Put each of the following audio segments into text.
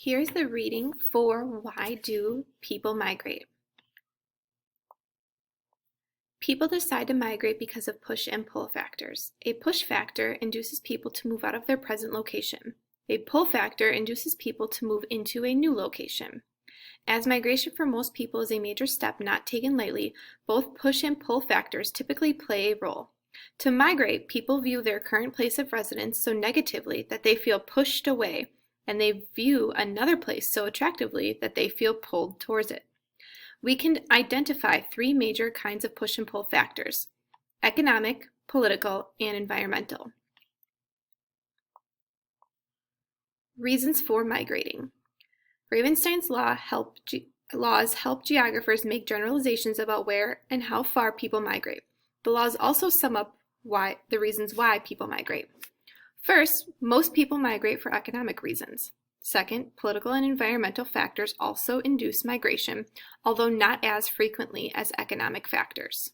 Here's the reading for Why Do People Migrate? People decide to migrate because of push and pull factors. A push factor induces people to move out of their present location. A pull factor induces people to move into a new location. As migration for most people is a major step not taken lightly, both push and pull factors typically play a role. To migrate, people view their current place of residence so negatively that they feel pushed away, and they view another place so attractively that they feel pulled towards it. We can identify three major kinds of push and pull factors: economic, political, and environmental. Reasons for migrating. Ravenstein's laws help geographers make generalizations about where and how far people migrate. The laws also sum up the reasons why people migrate. First, most people migrate for economic reasons. Second, political and environmental factors also induce migration, although not as frequently as economic factors.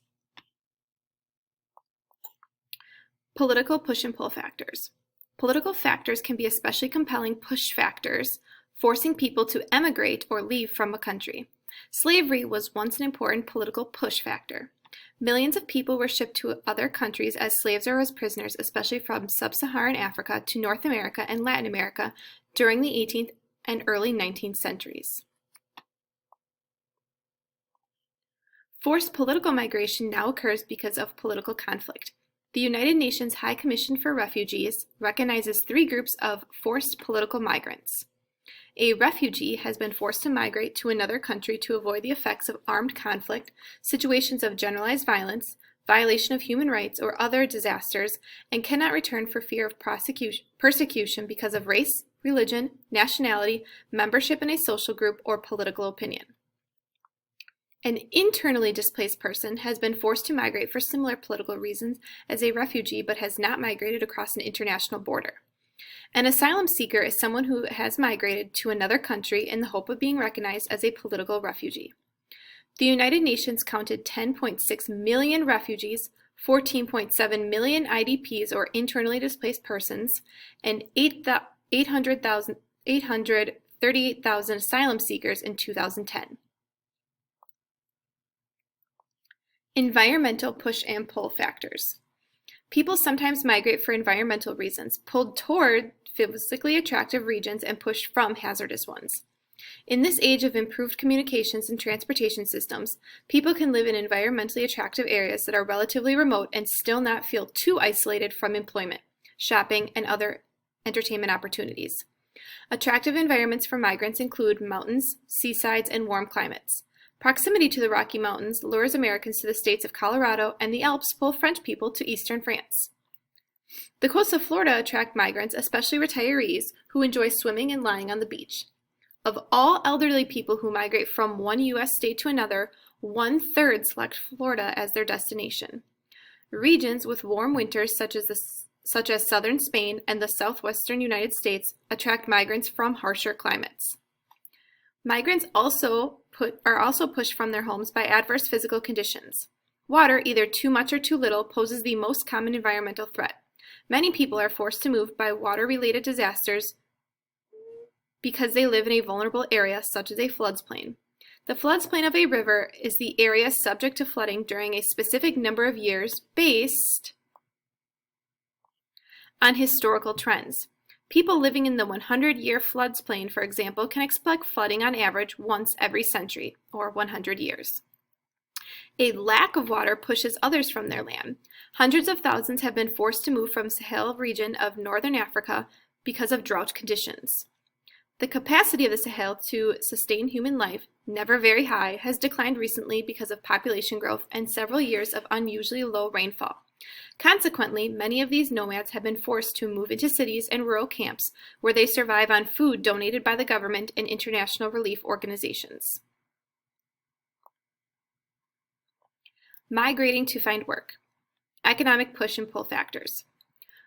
Political push and pull factors. Political factors can be especially compelling push factors, forcing people to emigrate or leave from a country. Slavery was once an important political push factor. Millions of people were shipped to other countries as slaves or as prisoners, especially from sub-Saharan Africa to North America and Latin America during the 18th and early 19th centuries. Forced political migration now occurs because of political conflict. The United Nations High Commission for Refugees recognizes three groups of forced political migrants. A refugee has been forced to migrate to another country to avoid the effects of armed conflict, situations of generalized violence, violation of human rights, or other disasters, and cannot return for fear of persecution because of race, religion, nationality, membership in a social group, or political opinion. An internally displaced person has been forced to migrate for similar political reasons as a refugee but has not migrated across an international border. An asylum seeker is someone who has migrated to another country in the hope of being recognized as a political refugee. The United Nations counted 10.6 million refugees, 14.7 million IDPs or internally displaced persons, and 838,000 asylum seekers in 2010. Environmental push and pull factors. People sometimes migrate for environmental reasons, pulled toward physically attractive regions and pushed from hazardous ones. In this age of improved communications and transportation systems, people can live in environmentally attractive areas that are relatively remote and still not feel too isolated from employment, shopping, and other entertainment opportunities. Attractive environments for migrants include mountains, seasides, and warm climates. Proximity to the Rocky Mountains lures Americans to the states of Colorado, and the Alps pull French people to eastern France. The coasts of Florida attract migrants, especially retirees, who enjoy swimming and lying on the beach. Of all elderly people who migrate from one U.S. state to another, 1/3 select Florida as their destination. Regions with warm winters, such as southern Spain and the southwestern United States, attract migrants from harsher climates. Migrants are also pushed from their homes by adverse physical conditions. Water, either too much or too little, poses the most common environmental threat. Many people are forced to move by water-related disasters because they live in a vulnerable area, such as a floodplain. The floodplain of a river is the area subject to flooding during a specific number of years based on historical trends. People living in the 100-year floodplain, for example, can expect flooding on average once every century, or 100 years. A lack of water pushes others from their land. Hundreds of thousands have been forced to move from the Sahel region of northern Africa because of drought conditions. The capacity of the Sahel to sustain human life, never very high, has declined recently because of population growth and several years of unusually low rainfall. Consequently, many of these nomads have been forced to move into cities and rural camps where they survive on food donated by the government and international relief organizations. Migrating to find work. Economic push and pull factors.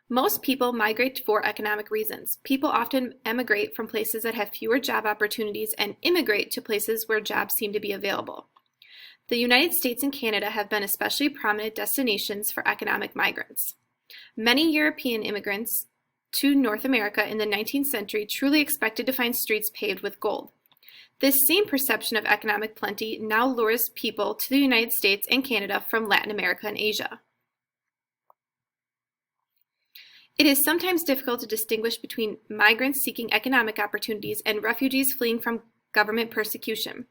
Most people migrate for economic reasons. People often emigrate from places that have fewer job opportunities and immigrate to places where jobs seem to be available. The United States and Canada have been especially prominent destinations for economic migrants. Many European immigrants to North America in the 19th century truly expected to find streets paved with gold. This same perception of economic plenty now lures people to the United States and Canada from Latin America and Asia. It is sometimes difficult to distinguish between migrants seeking economic opportunities and refugees fleeing from government persecution.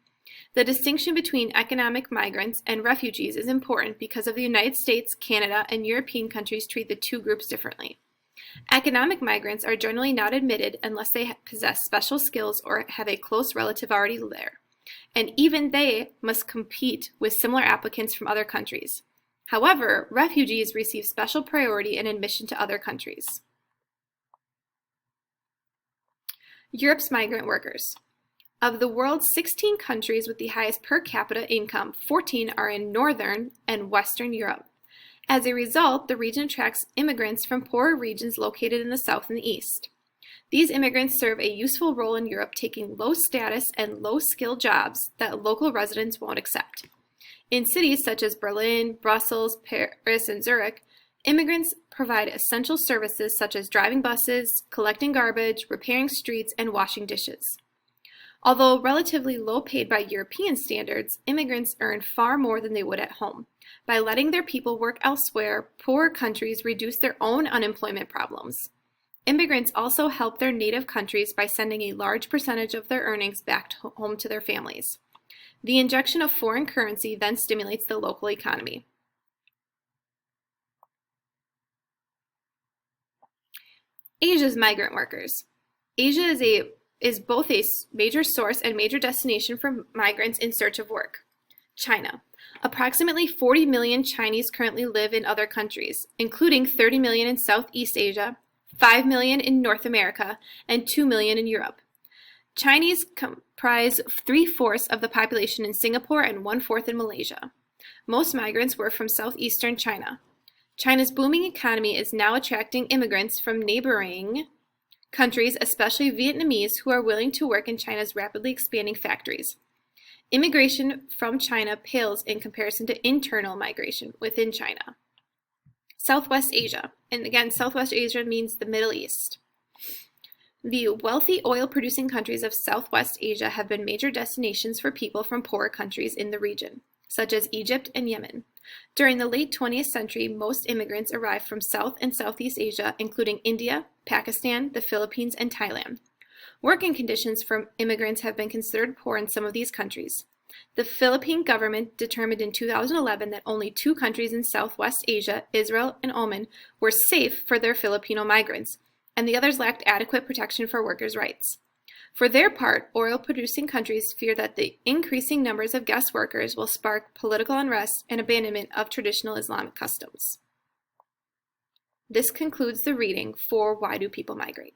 The distinction between economic migrants and refugees is important because of the United States, Canada, and European countries treat the two groups differently. Economic migrants are generally not admitted unless they possess special skills or have a close relative already there, and even they must compete with similar applicants from other countries. However, refugees receive special priority and admission to other countries. Europe's migrant workers. Of the world's 16 countries with the highest per capita income, 14 are in Northern and Western Europe. As a result, the region attracts immigrants from poorer regions located in the South and the East. These immigrants serve a useful role in Europe, taking low-status and low-skill jobs that local residents won't accept. In cities such as Berlin, Brussels, Paris, and Zurich, immigrants provide essential services such as driving buses, collecting garbage, repairing streets, and washing dishes. Although relatively low paid by European standards, immigrants earn far more than they would at home. By letting their people work elsewhere, poorer countries reduce their own unemployment problems. Immigrants also help their native countries by sending a large percentage of their earnings back home to their families. The injection of foreign currency then stimulates the local economy. Asia's migrant workers. Asia is both a major source and major destination for migrants in search of work. China. Approximately 40 million Chinese currently live in other countries, including 30 million in Southeast Asia, 5 million in North America, and 2 million in Europe. Chinese comprise 3/4 of the population in Singapore and 1/4 in Malaysia. Most migrants were from southeastern China. China's booming economy is now attracting immigrants from neighboring countries, especially Vietnamese, who are willing to work in China's rapidly expanding factories. Immigration from China pales in comparison to internal migration within China. Southwest Asia, and again, Southwest Asia means the Middle East. The wealthy oil-producing countries of Southwest Asia have been major destinations for people from poorer countries in the region, such as Egypt and Yemen. During the late 20th century, most immigrants arrived from South and Southeast Asia, including India, Pakistan, the Philippines, and Thailand. Working conditions for immigrants have been considered poor in some of these countries. The Philippine government determined in 2011 that only 2 countries in Southwest Asia, Israel and Oman, were safe for their Filipino migrants, and the others lacked adequate protection for workers' rights. For their part, oil-producing countries fear that the increasing numbers of guest workers will spark political unrest and abandonment of traditional Islamic customs. This concludes the reading for Why Do People Migrate?